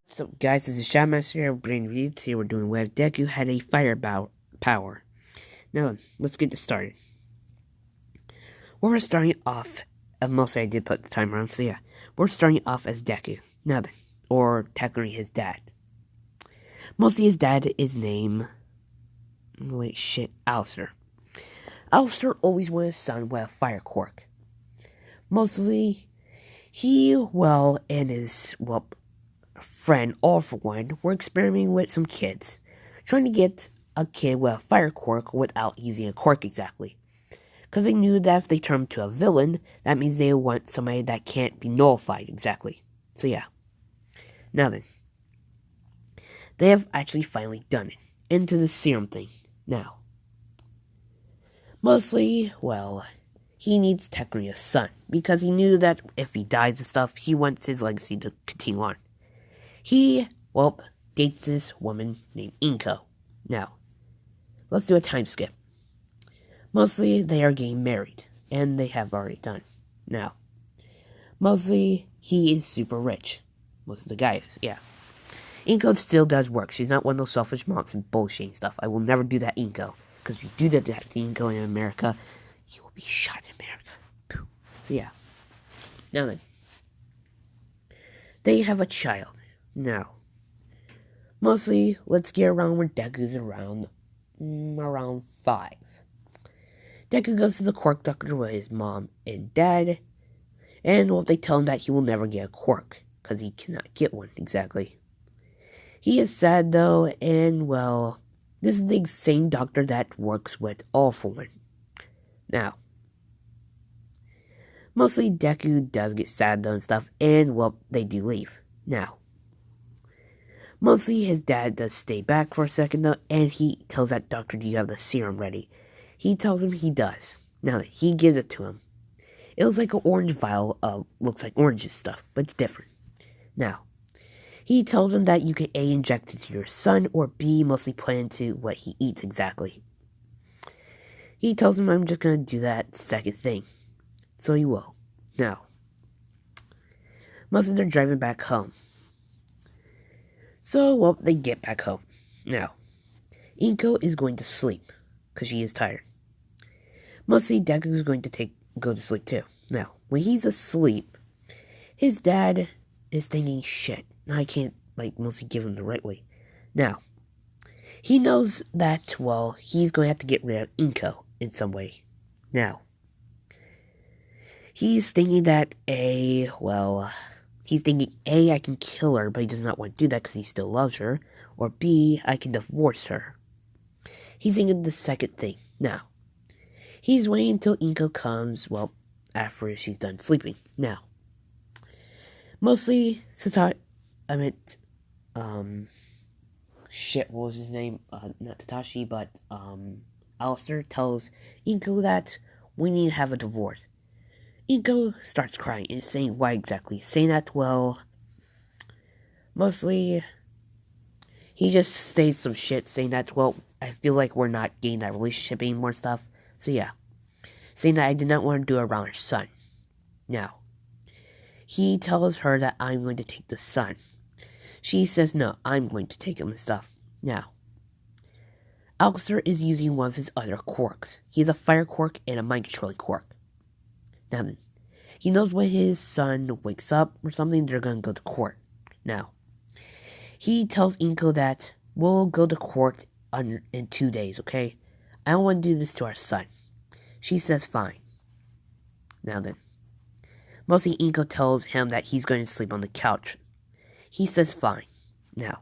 So guys, this is Shotmaster here. We're bringing review today. We're doing where Deku had a fire power. Now let's get this started. We're starting off. Mostly I did put the timer on, so yeah, we're starting off as Deku. Now then, or technically his dad. Mostly his dad is named. Wait, shit, Alistair. Alistair always wanted a son with a fire quirk. Mostly, he and his friend, all for one, were experimenting with some kids, trying to get a kid with a fire quirk without using a quirk exactly. Because they knew that if they turned him to a villain, that means they want somebody that can't be nullified exactly. So yeah. Now then, they have actually finally done it. Into the serum thing. Now. Mostly, he needs technically a son, because he knew that if he dies and stuff, he wants his legacy to continue on. He, dates this woman named Inko. Now, let's do a time skip. Mostly, they are getting married, and they have already done. Now, mostly, he is super rich. Most of the guys, yeah. Inko still does work. She's not one of those selfish moms and bullshit and stuff. I will never do that, Inko. Because if you do that to Inko in America, you will be shot in America. So yeah. Now then. They have a child. Now. Mostly, let's get around where Deku's around 5. Deku goes to the quirk doctor with his mom and dad. And they tell him that he will never get a quirk. Because he cannot get one, exactly. He is sad though, and this is the same doctor that works with All For One. Now, mostly Deku does get sad though and stuff, and they do leave. Now, mostly his dad does stay back for a second though, and he tells that doctor, do you have the serum ready? He tells him he does. Now, he gives it to him. It looks like an orange vial of, looks like oranges stuff, but it's different. Now, he tells him that you can A, inject it to your son, or B, mostly put into what he eats exactly. He tells him I'm just gonna do that second thing. So he will. Now, mostly they're driving back home. So, they get back home. Now, Inko is going to sleep, because she is tired. Mostly Deku is going to go to sleep too. Now, when he's asleep, his dad is thinking, shit, I can't, mostly give him the right way. Now, he knows that, he's going to have to get rid of Inko in some way. Now, he's thinking that I can kill her, but he does not want to do that because he still loves her. Or B, I can divorce her. He's thinking the second thing. Now, he's waiting until Inko comes, after she's done sleeping. Now, mostly, what was his name? Not Tatashi, but, Alistair tells Inko that we need to have a divorce. Inko starts crying and saying why exactly. Saying that, mostly, he just says some shit saying that, I feel like we're not getting that relationship anymore and stuff. So yeah. Saying that I did not want to do it around her son. Now, he tells her that I'm going to take the son. She says, no, I'm going to take him and stuff. Now, Alistair is using one of his other quirks. He has a fire quirk and a mind controlling quirk. Now then, he knows when his son wakes up or something, they're going to go to court. Now, he tells Inko that we'll go to court in 2 days, okay? I don't want to do this to our son. She says fine. Now then, mostly Inko tells him that he's going to sleep on the couch. He says fine. Now,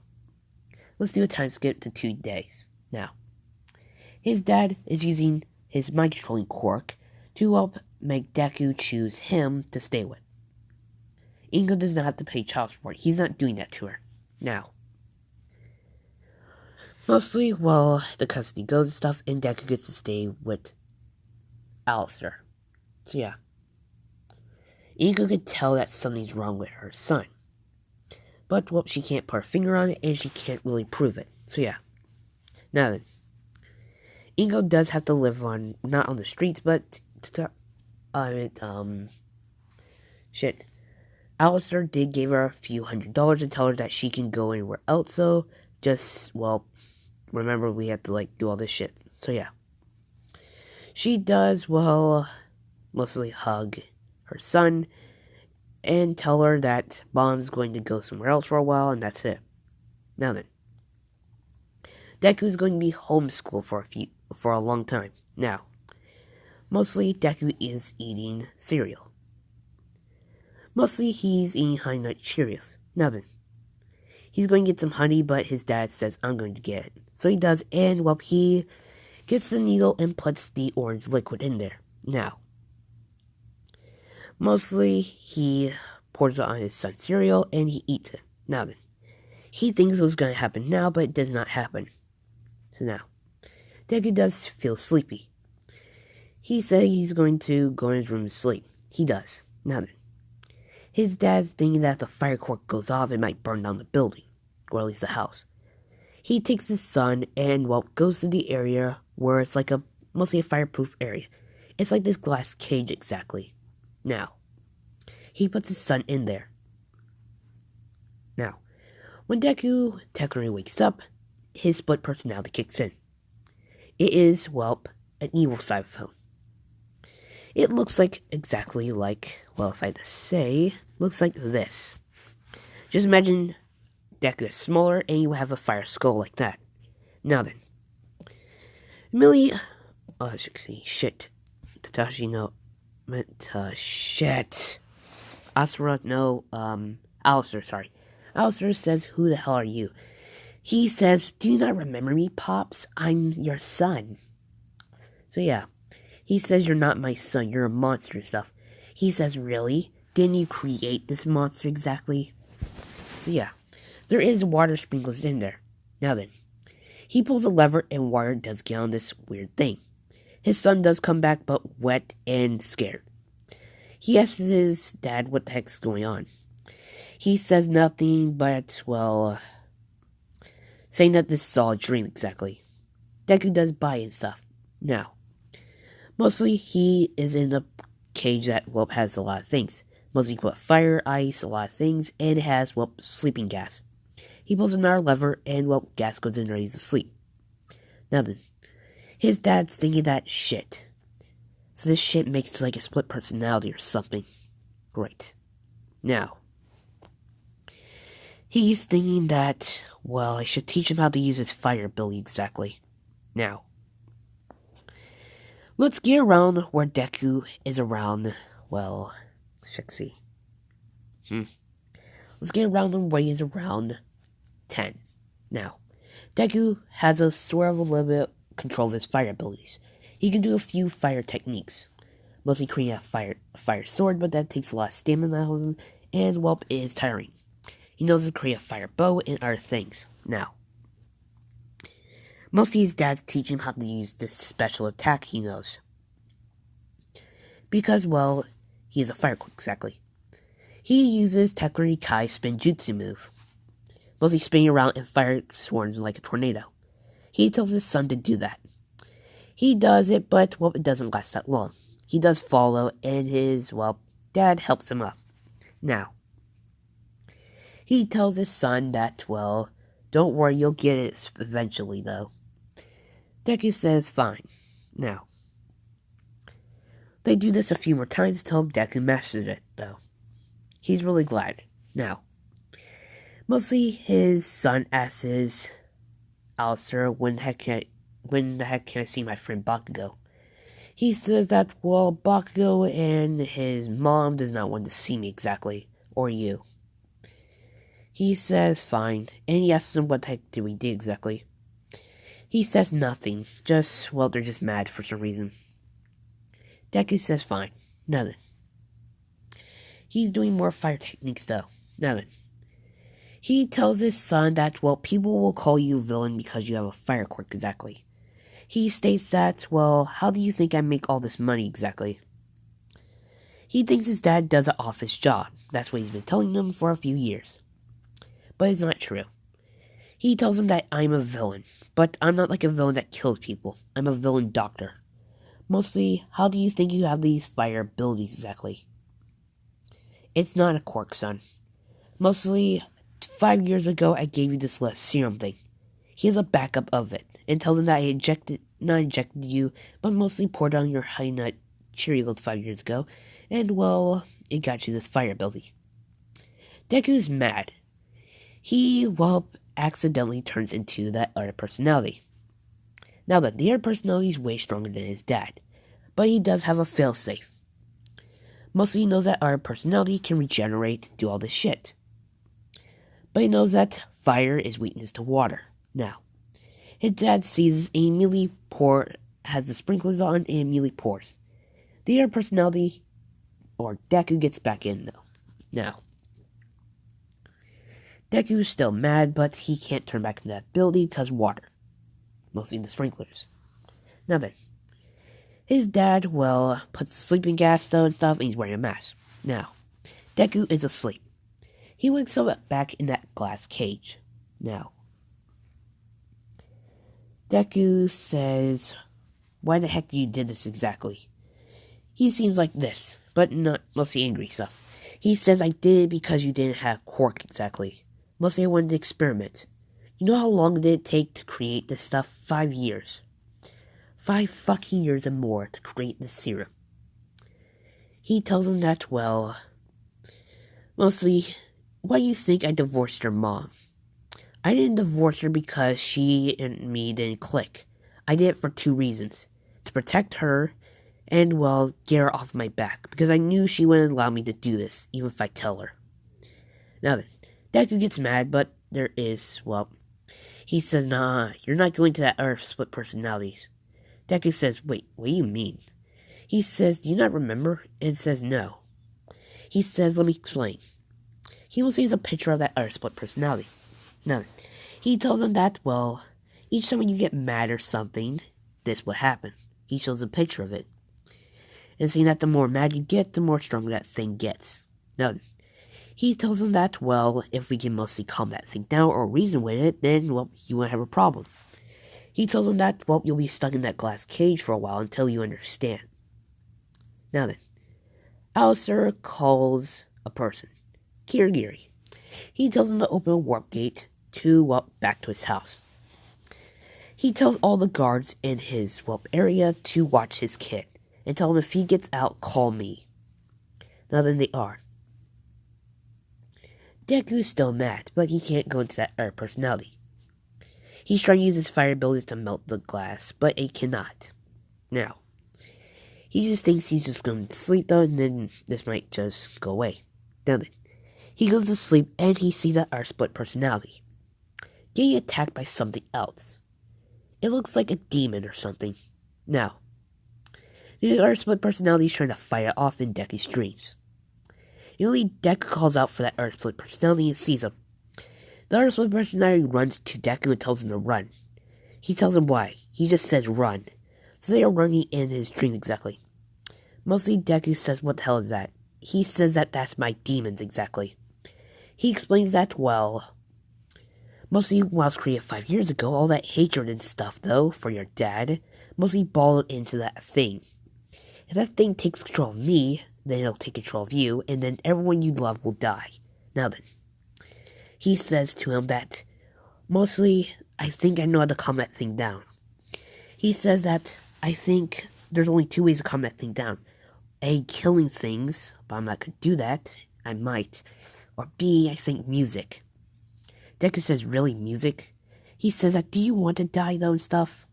let's do a time skip to 2 days. Now, his dad is using his mind controlling quirk to help make Deku choose him to stay with. Inko does not have to pay child support. He's not doing that to her. Now, mostly, the custody goes and stuff, and Deku gets to stay with Alistair. So yeah. Inko could tell that something's wrong with her son. But, she can't put her finger on it, and she can't really prove it. So yeah. Now then. Inko does have to live not on the streets, but, Shit. Alistair did give her a few $100 and tell her that she can go anywhere else, so just, well, remember we have to, like, do all this shit. So, yeah. She does, well, mostly hug her son and tell her that Mom's going to go somewhere else for a while, and that's it. Now then. Deku's going to be homeschooled for a long time. Now, mostly Deku is eating cereal. Mostly he's eating Honey Nut Cheerios. Now then. He's going to get some honey, but his dad says, I'm going to get it. So he does, and, well, he gets the needle and puts the orange liquid in there. Now, mostly he pours it on his son's cereal, and he eats it. Now then. He thinks it was going to happen now, but it does not happen. So now, Deku does feel sleepy. He said he's going to go in his room to sleep. He does. Now then. His dad's thinking that if the fire quirk goes off, it might burn down the building, or at least the house. He takes his son and, well, goes to the area where it's like mostly a fireproof area. It's like this glass cage exactly. Now, he puts his son in there. Now, when Deku technically wakes up, his split personality kicks in. It is, well, an evil side of him. It looks like exactly like, well, if I had to say, looks like this. Just imagine Deku is smaller and you have a fire skull like that. Now then. Shit. Tatashi no, shit. Asura, no, Alistair, sorry. Alistair says, who the hell are you? He says, do you not remember me, Pops? I'm your son. So yeah. He says, you're not my son, you're a monster and stuff. He says, really? Didn't you create this monster exactly? So yeah, there is water sprinkles in there. Now then, he pulls a lever and water does get on this weird thing. His son does come back, but wet and scared. He asks his dad what the heck's going on. He says nothing but, well, saying that this is all a dream exactly. Deku does buy and stuff. Now, mostly, he is in a cage that, well, has a lot of things. Mostly, well, fire, ice, a lot of things, and it has, well, sleeping gas. He pulls another lever, and, well, gas goes in there, he's asleep. Now then, his dad's thinking that shit. So this shit makes like a split personality or something. Great. Now, he's thinking that, well, I should teach him how to use his fire ability exactly. Now, let's get around where Deku is around, well, let's see. Let's get around him where he's around 10. Now, Deku has a sort of a little bit control of his fire abilities. He can do a few fire techniques. Mostly creating a fire sword, but that takes a lot of stamina out of him, and, well, it is tiring. He knows how to create a fire bow and other things. Now, mostly his dad's teaching him how to use this special attack he knows. Because, well, he is a fire quirk, exactly. He uses Tekuri Kai Spin Jutsu move. Mostly spinning around and fire swarms like a tornado. He tells his son to do that. He does it, but, well, it doesn't last that long. He does follow, and his, well, dad helps him up. Now, he tells his son that, well, don't worry, you'll get it eventually, though. Deku says, fine. Now, they do this a few more times until Deku masters it, though. He's really glad. Now, mostly his son asks Alistair, when the heck can I see my friend Bakugo? He says that, well, Bakugo and his mom does not want to see me exactly, or you. He says fine, and he asks him what the heck did we do exactly. He says nothing, just, well, they're just mad for some reason. Deku says fine, nothing. He's doing more fire techniques though, nothing. He tells his son that, well, people will call you a villain because you have a fire quirk exactly. He states that, well, how do you think I make all this money exactly? He thinks his dad does an office job. That's what he's been telling him for a few years. But it's not true. He tells him that I'm a villain, but I'm not like a villain that kills people. I'm a villain doctor. Mostly, how do you think you have these fire abilities exactly? It's not a quirk, son. Mostly, 5 years ago, I gave you this list serum thing. Here's a backup of it, and tell them that I not injected you, but mostly poured on your high nut Cheerios 5 years ago, and well, it got you this fire ability. Deku's mad. He, well, accidentally turns into that other personality. Now then, the other personality is way stronger than his dad, but he does have a failsafe. Mostly he knows that our personality can regenerate, do all this shit. But he knows that fire is weakness to water. Now, his dad sees and immediately has the sprinklers on and immediately pours. The other personality, or Deku, gets back in though. Now, Deku is still mad, but he can't turn back into that ability because water. Mostly the sprinklers. Now then, his dad, well, puts sleeping gas though and stuff, and he's wearing a mask. Now, Deku is asleep. He wakes up back in that glass cage. Now, Deku says, why the heck you did this exactly? He seems like this, but not mostly angry stuff. He says, I did it because you didn't have quirk exactly. Mostly I wanted to experiment. You know how long did it take to create this stuff? 5 years. 5 fucking years and more to create this serum. He tells him that, well, mostly, why do you think I divorced your mom? I didn't divorce her because she and me didn't click. I did it for 2 reasons. To protect her, and, well, get her off my back. Because I knew she wouldn't allow me to do this, even if I tell her. Now then, Deku gets mad, but there is, well, he says, nah, you're not going to that other split personalities. Deku says, wait, what do you mean? He says, do you not remember? And says, no. He says, let me explain. He will see a picture of that other split personality. Now, he tells him that, well, each time when you get mad or something, this will happen. He shows a picture of it. And saying that the more mad you get, the more stronger that thing gets. Now, he tells him that, well, if we can mostly calm that thing down or reason with it, then, well, you won't have a problem. He tells him that, well, you'll be stuck in that glass cage for a while until you understand. Now then, Alistair calls a person, Kirigiri. He tells him to open a warp gate to, well, back to his house. He tells all the guards in his, well, area to watch his kid, and tell him if he gets out, call me. Now then, they are. Deku's still mad, but he can't go into that other personality. He's trying to use his fire abilities to melt the glass, but it cannot. Now, he just thinks he's just going to sleep though, and then this might just go away. Now then, he goes to sleep and he sees that our split personality getting attacked by something else. It looks like a demon or something. Now, the other split personality is trying to fight it off in Deku's dreams. Usually, Deku calls out for that other split personality and sees him. The other split personality runs to Deku and tells him to run. He tells him why. He just says run. So they are running in his dream exactly. Mostly Deku says, what the hell is that? He says that that's my demons exactly. He explains that, well, mostly when I was created 5 years ago, all that hatred and stuff though, for your dad, mostly balled into that thing. If that thing takes control of me, then it'll take control of you, and then everyone you love will die. Now then, he says to him that, mostly, I think I know how to calm that thing down. He says that, I think there's only 2 ways to calm that thing down. A, killing things, but I'm not going to do that. I might. Or B, I think music. Deku says, really, music? He says that, do you want to die though and stuff?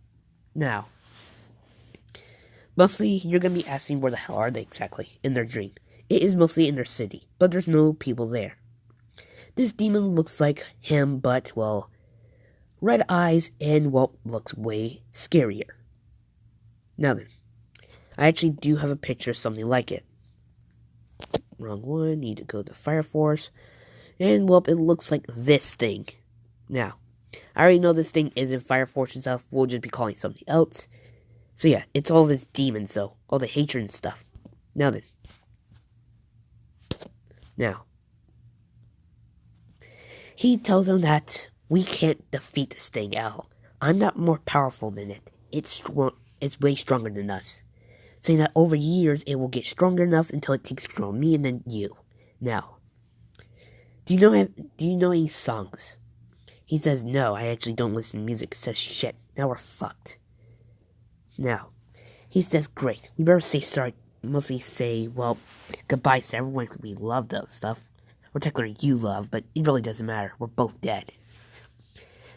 Now, mostly, you're going to be asking where the hell are they exactly in their dream. It is mostly in their city, but there's no people there. This demon looks like him, but, well, red eyes and, well, looks way scarier. Now then, I actually do have a picture of something like it. Wrong one, need to go to Fire Force. And, well, it looks like this thing. Now, I already know this thing isn't Fire Force and stuff, we'll just be calling it something else. So yeah, it's all this demons though, all the hatred and stuff. Now then. Now. He tells him that we can't defeat this thing, Al. I'm not more powerful than it. It's way stronger than us. Saying that over years it will get stronger enough until it takes control of me and then you. Now, do you know any songs? He says, no, I actually don't listen to music. Says, shit, now we're fucked. Now, he says, great, we better say sorry, mostly say, well, goodbye to everyone we love those stuff. Or technically you love, but it really doesn't matter, we're both dead.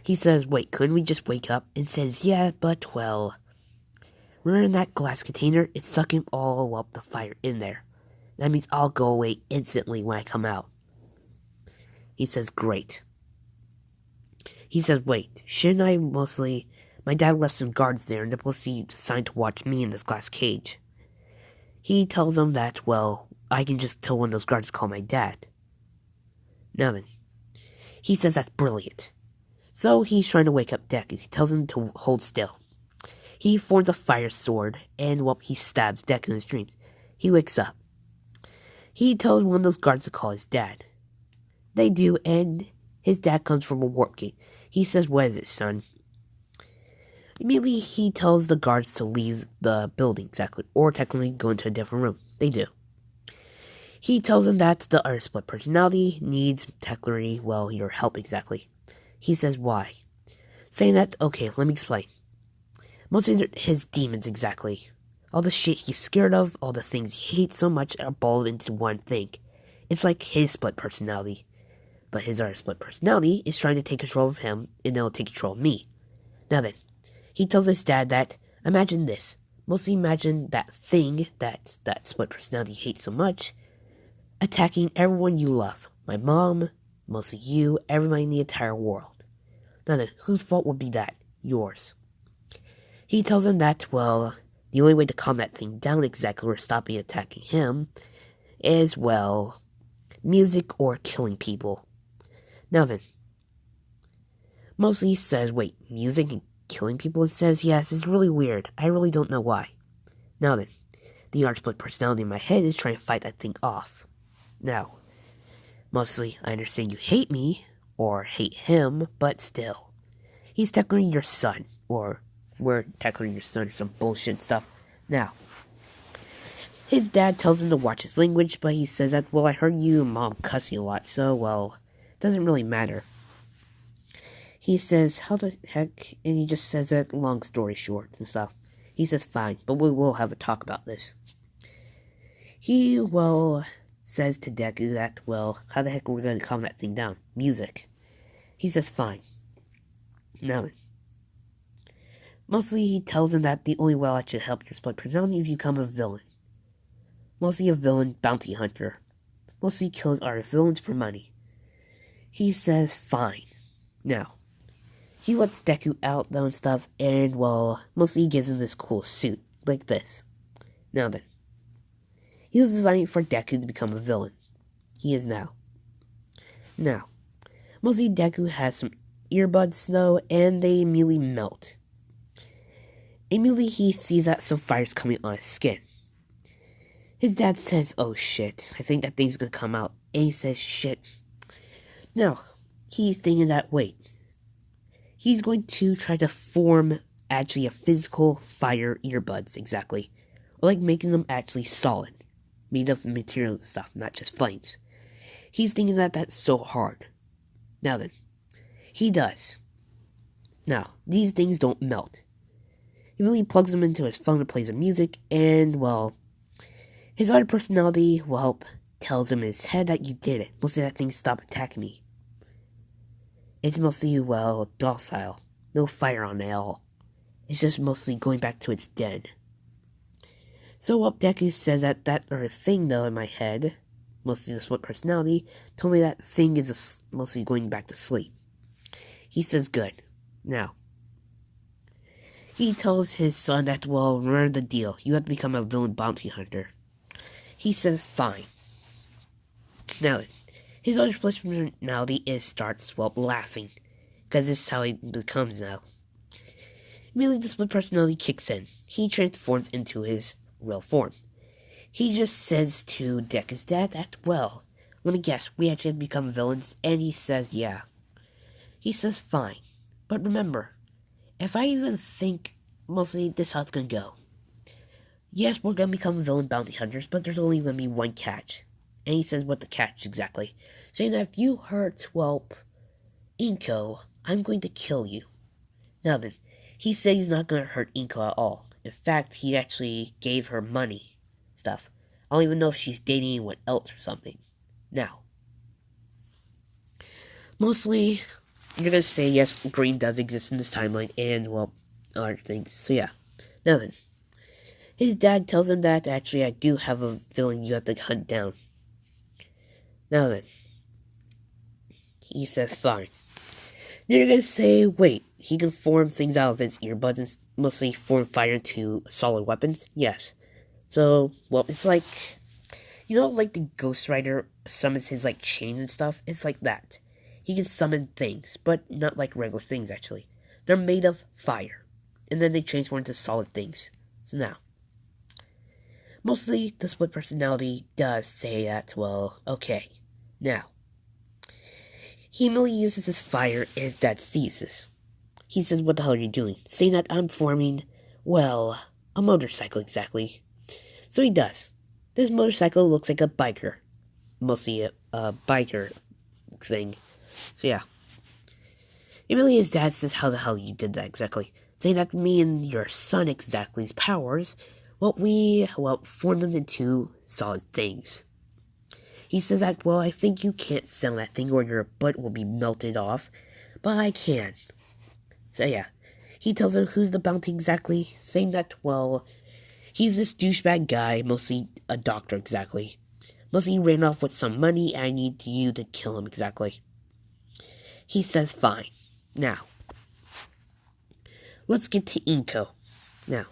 He says, wait, couldn't we just wake up? And says, yeah, but well, remember in that glass container? It's sucking all up the fire in there. That means I'll go away instantly when I come out. He says, great. He says, wait, shouldn't I mostly... My dad left some guards there, and they're mostly assigned to watch me in this glass cage. He tells them that, well, I can just tell one of those guards to call my dad. Now then, he says that's brilliant. So he's trying to wake up Deku. He tells him to hold still. He forms a fire sword, and, well, he stabs Deku in his dreams. He wakes up. He tells one of those guards to call his dad. They do, and his dad comes from a warp gate. He says, what is it, son? Immediately, he tells the guards to leave the building, exactly, or technically go into a different room. They do. He tells them that the other split personality needs, technically, well, your help, exactly. He says, why? Saying that, okay, let me explain. Mostly his demons, exactly. All the shit he's scared of, all the things he hates so much are balled into one thing. It's like his split personality. But his other split personality is trying to take control of him, and it'll take control of me. Now then, he tells his dad that, imagine this. Mostly imagine that thing that split personality hates so much, attacking everyone you love. My mom, mostly you, everybody in the entire world. Now then, whose fault would be that? Yours. He tells him that, well, the only way to calm that thing down exactly or stopping attacking him is, well, music or killing people. Now then, mostly says, wait, music and killing people? It says, yes, it's really weird. I really don't know why. Now then, the split personality in my head is trying to fight that thing off. Now, mostly, I understand you hate me, or hate him, but still. He's technically your son, or we're technically your son, or some bullshit stuff. Now, his dad tells him to watch his language, but he says that, well, I heard you and mom cussing a lot, so, well, it doesn't really matter. He says, how the heck, and he just says that, long story short, and stuff. He says, fine, but we will have a talk about this. He, well, says to Deku that, well, how the heck are we going to calm that thing down? Music. He says, fine. Now, mostly he tells him that the only way I should help your split personality is if you become a villain. Mostly a villain bounty hunter. Mostly kills other villains for money. He says, fine. Now, he lets Deku out though and stuff, and, well, mostly he gives him this cool suit, like this. Now then, he was designed for Deku to become a villain. He is now. Now, mostly Deku has some earbuds though, and they immediately melt. Immediately he sees that some fire's coming on his skin. His dad says, oh shit, I think that thing's gonna come out. And he says, shit. Now, he's thinking that, wait, he's going to try to form actually a physical fire earbuds, exactly. Or like making them actually solid. Made of materials and stuff, not just flames. He's thinking that that's so hard. Now then, he does. Now, these things don't melt. He really plugs them into his phone and plays the music, and, well, his other personality, well, tells him in his head that you did it. Mostly that thing stopped attacking me. It's mostly, well, docile. No fire on it at all. It's just mostly going back to its den. So, well, Deku says that other thing, though, in my head, mostly the split personality, told me that thing is mostly going back to sleep. He says, good. Now, he tells his son that, well, remember the deal. You have to become a villain bounty hunter. He says, fine. Now, his other split personality starts, well, laughing. Because this is how he becomes now. Immediately, the split personality kicks in. He transforms into his real form. He just says to Deku's dad that, well, let me guess, we actually have to become villains, and he says, yeah. He says, fine. But remember, if I even think, mostly this is how it's gonna go. Yes, we're gonna become villain bounty hunters, but there's only gonna be one catch. And he says what the catch exactly, saying that if you hurt, well, Inko, I'm going to kill you. Now then, he said he's not going to hurt Inko at all. In fact, he actually gave her money stuff. I don't even know if she's dating anyone else or something. Now, mostly, you're going to say, yes, green does exist in this timeline, and, well, other things. So yeah. Now then, his dad tells him that, actually, I do have a villain you have to hunt down. Now then, he says, fine. Then you're going to say, wait, he can form things out of his earbuds and mostly form fire into solid weapons? Yes. So, well, it's like, you know, like the Ghost Rider summons his, like, chain and stuff? It's like that. He can summon things, but not like regular things, actually. They're made of fire. And then they transform into solid things. So now, mostly the split personality does say that, well, okay. Now, he immediately uses his fire and his dad's thesis. He says, what the hell are you doing? Saying that I'm forming, well, a motorcycle exactly. So he does. This motorcycle looks like a biker. Mostly a biker thing. So yeah. Immediately his dad says, how the hell you did that exactly? Saying that me and your son exactly's powers, we formed them into solid things. He says that, well, I think you can't sell that thing or your butt will be melted off, but I can. So yeah, he tells him who's the bounty exactly, saying that, well, he's this douchebag guy, mostly a doctor exactly. Mostly ran off with some money and I need you to kill him exactly. He says fine. Now, let's get to Inko. Now,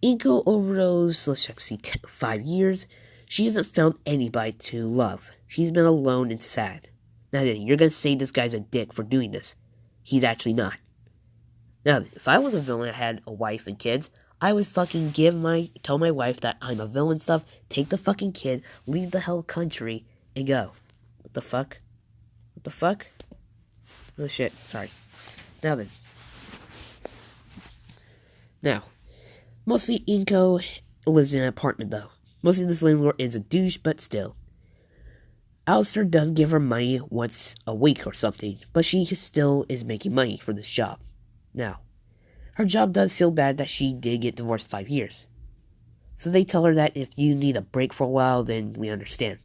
Inko over those, let's check, see, 5 years, she hasn't found anybody to love. She's been alone and sad. Now then, you're gonna say this guy's a dick for doing this. He's actually not. Now then, if I was a villain and had a wife and kids, I would fucking tell my wife that I'm a villain stuff, take the fucking kid, leave the hell country, and go. What the fuck? What the fuck? Oh shit, sorry. Now then. Now, mostly Inko lives in an apartment though. Mostly this landlord is a douche, but still. Alistair does give her money once a week or something, but she still is making money for this job. Now, her job does feel bad that she did get divorced 5 years. So they tell her that if you need a break for a while, then we understand.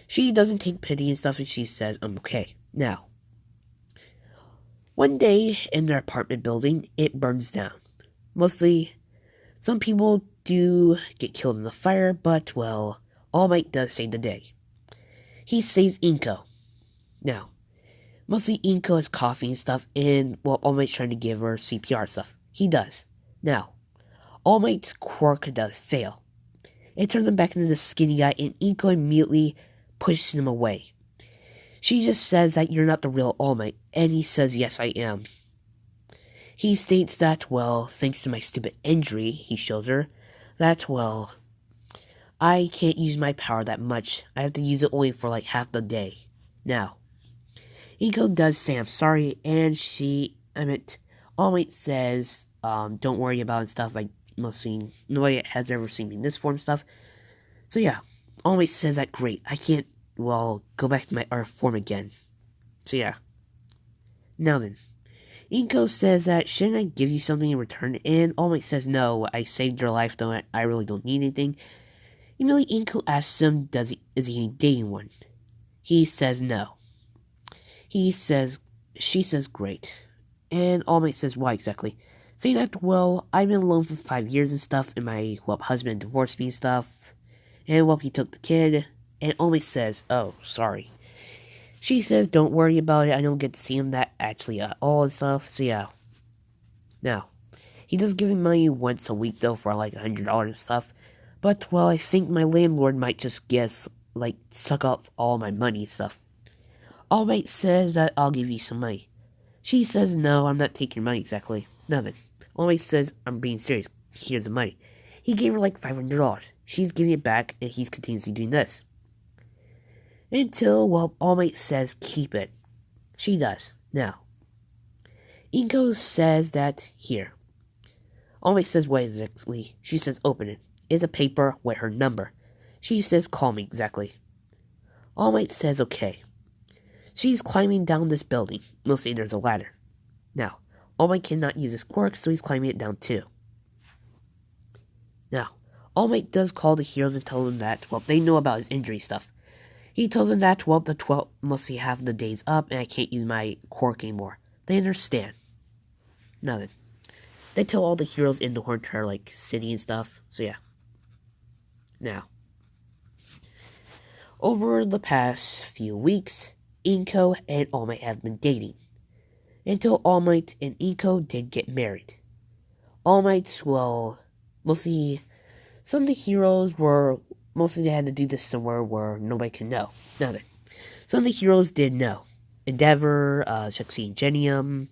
She doesn't take pity and stuff, and she says, I'm okay. Now, one day in their apartment building, it burns down. Mostly, some people do get killed in the fire, but, well, All Might does save the day. He saves Inko. Now, mostly Inko has coffee and stuff, and, well, All Might's trying to give her CPR stuff. He does. Now, All Might's quirk does fail. It turns him back into the skinny guy, and Inko immediately pushes him away. She just says that you're not the real All Might, and he says, yes, I am. He states that, well, thanks to my stupid injury, he shows her, that, well, I can't use my power that much. I have to use it only for like half the day. Now, Inko does say I'm sorry, and All Might says, don't worry about it stuff. Like, mostly, nobody has ever seen me in this form stuff. So yeah, All Might says that, great, I can't, well, go back to my Earth form again. So yeah. Now then, Inko says that, shouldn't I give you something in return? And All Might says, no, I saved your life, though I really don't need anything. Immediately, Inko asks him, is he dating one? He says no. She says, great. And All Might says, why exactly? Saying that, well, I've been alone for 5 years and stuff, and my, husband divorced me and stuff. And, he took the kid. And All Might says, oh, sorry. She says, don't worry about it, I don't get to see him that actually at all and stuff, so yeah. Now, he does give him money once a week though for like $100 and stuff, but, well, I think my landlord might just suck up all my money and stuff. All Might says that I'll give you some money. She says, no, I'm not taking your money exactly. Nothing. All Might says, I'm being serious, here's the money. He gave her like $500. She's giving it back, and he's continuously doing this. Until, well, All Might says keep it. She does. Now, Inko says that, here. All Might says what exactly? She says open it. It's a paper with her number. She says call me exactly. All Might says okay. She's climbing down this building. Mostly there's a ladder. Now, All Might cannot use his quirk, so he's climbing it down too. Now, All Might does call the heroes and tell them that, well, they know about his injury stuff. He told them that, well, the 12 mostly have the days up and I can't use my quirk anymore. They understand. Now then, they tell all the heroes in the Hornter, like, city and stuff, so yeah. Now, over the past few weeks, Inko and All Might have been dating. Until All Might and Inko did get married. All Might's, well, mostly, some of the heroes were, mostly they had to do this somewhere where nobody can know. Now then, some of the heroes did know. Endeavor, Shuxi and Genium,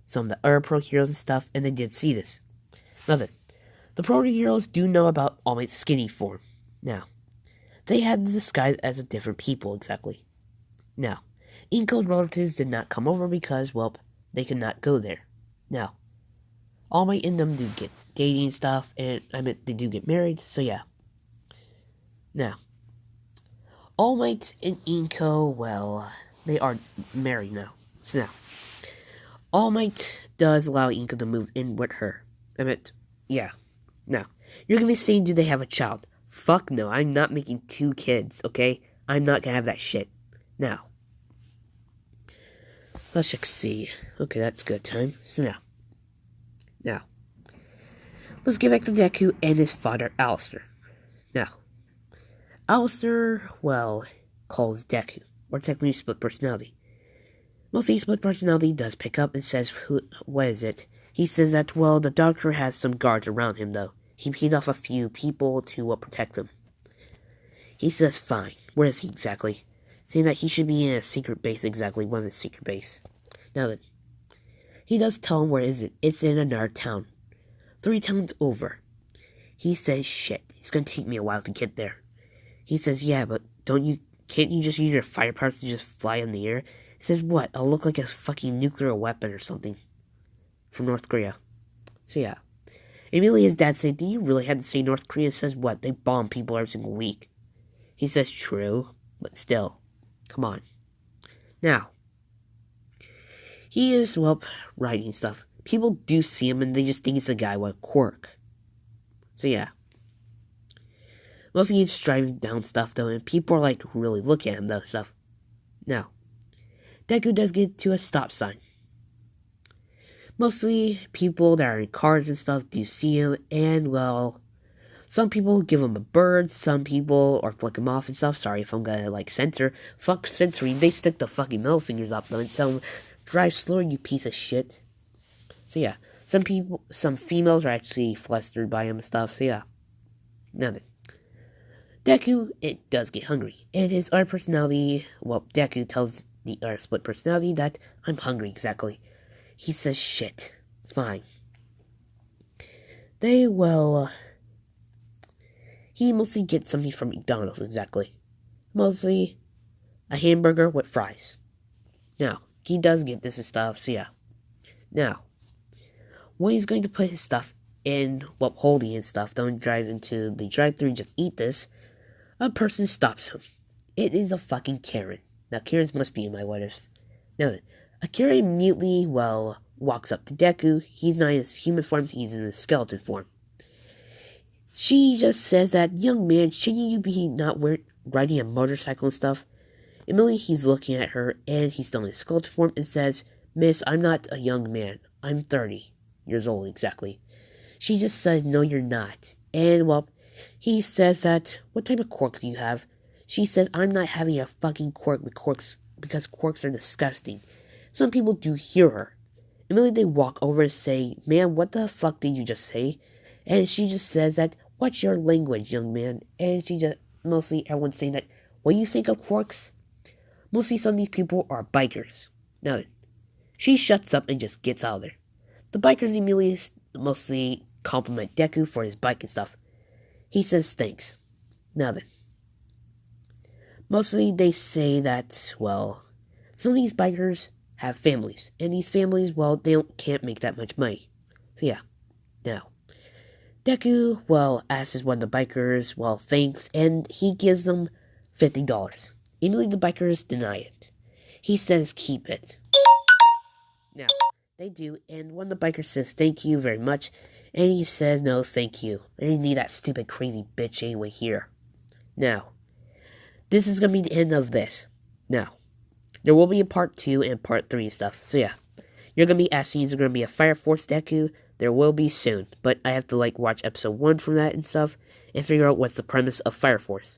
some of the other pro heroes and stuff, and they did see this. Now then, the pro heroes do know about All Might's skinny form. Now, they had to disguise as a different people, exactly. Now, Inko's relatives did not come over because, well, they could not go there. Now, All Might and them do get dating stuff, and they do get married, so yeah. Now, All Might and Inko, well, they are married now. So now, All Might does allow Inko to move in with her. Yeah. Now, you're gonna be saying, do they have a child? Fuck no, I'm not making 2 kids, okay? I'm not gonna have that shit. Now, let's just see. Okay, that's good time. So now, let's get back to Deku and his father, Alistair. Now, Alistair, well, calls Deku, or technically split personality. Mostly split personality does pick up and says, what is it? He says that, well, the doctor has some guards around him, though. He paid off a few people to protect him. He says, fine. Where is he exactly? Saying that he should be in a secret base, exactly, one of the secret base. Now then, he does tell him where is it. It's in another town. 3 towns over. He says, shit, it's gonna take me a while to get there. He says, yeah, but can't you just use your fire powers to just fly in the air? He says, what? I'll look like a fucking nuclear weapon or something. From North Korea. So yeah. Immediately his dad said, do you really have to say North Korea? Says what? They bomb people every single week. He says, true, but still. Come on. Now, he is, well, writing stuff. People do see him and they just think he's a guy with a quirk. So yeah. Mostly he's driving down stuff though, and people are like really looking at him though stuff. Now, Deku does get to a stop sign. Mostly people that are in cars and stuff do see him, and well, some people give him a bird, some people or flick him off and stuff. Sorry if I'm gonna like censor. Fuck censoring. They stick the fucking middle fingers up though and tell him, drive slower, you piece of shit. So yeah, some females are actually flustered by him and stuff. So yeah, now then, Deku, it does get hungry, and his other personality, well, Deku tells the other split personality that I'm hungry exactly. He says, shit, fine. He mostly gets something from McDonald's, exactly. Mostly a hamburger with fries. Now, he does get this and stuff, so yeah. Now, when he's going to put his stuff in, well, holding and stuff, don't drive into the drive-thru and just eat this, a person stops him. It is a fucking Karen. Now, Karens must be in my letters. Now then, Akira immediately, well, walks up to Deku. He's not in his human form, he's in his skeleton form. She just says that, young man, shouldn't you be not riding a motorcycle and stuff? Immediately he's looking at her, and he's still in his skeleton form, and says, Miss, I'm not a young man. I'm 30 years old, exactly. She just says, no, you're not. And, well, he says that, what type of quirk do you have? She says, I'm not having a fucking quirk with quirks, because quirks are disgusting. Some people do hear her. Immediately they walk over and say, man, what the fuck did you just say? And she just says that, what's your language, young man? And she just, mostly everyone's saying that, what do you think of quirks? Mostly some of these people are bikers. Now, she shuts up and just gets out of there. The bikers immediately mostly compliment Deku for his bike and stuff. He says thanks. Now then, mostly they say that, well, some of these bikers have families, and these families, well, can't make that much money. So yeah, now, Deku, well, asks one of the bikers, well, thanks, and he gives them $50. Immediately the bikers deny it. He says keep it. Now, they do, and one of the bikers says thank you very much, and he says no thank you. I didn't need that stupid crazy bitch anyway here. Now, this is gonna be the end of this. Now, there will be a part 2 and part 3 stuff, so yeah. You're gonna be asking, is there gonna be a Fire Force deku? There will be soon, but I have to watch episode 1 from that and stuff, and figure out what's the premise of Fire Force.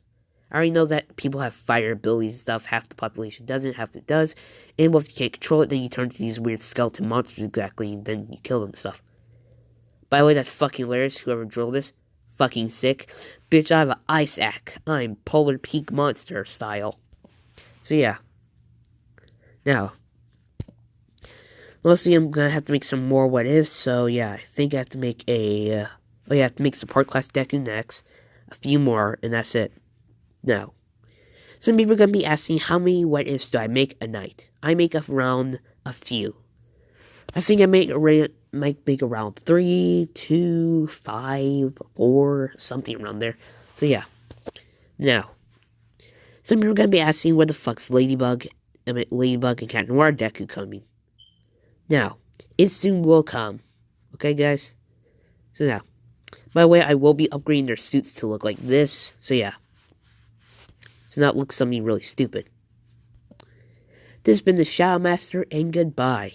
I already know that people have fire abilities and stuff, half the population doesn't, half it does, and if you can't control it, then you turn into these weird skeleton monsters exactly, and then you kill them and stuff. By the way, that's fucking hilarious, whoever drilled this. Fucking sick. Bitch, I have an ice axe. I'm Polar Peak Monster style. So yeah. Now, mostly I'm gonna have to make some more what ifs, so yeah, I think I have to make I have to make support class deku next, a few more, and that's it. Now, some people are gonna be asking how many what ifs do I make a night? I make around a few. I think I might make around 3, 2, 5, 4, something around there. So yeah. Now, some people are gonna be asking where the fuck's Ladybug and Cat Noir deku coming? Now, it soon will come. Okay, guys? So now, by the way, I will be upgrading their suits to look like this. So yeah. So not look something really stupid. This has been the Shadow Master, and goodbye.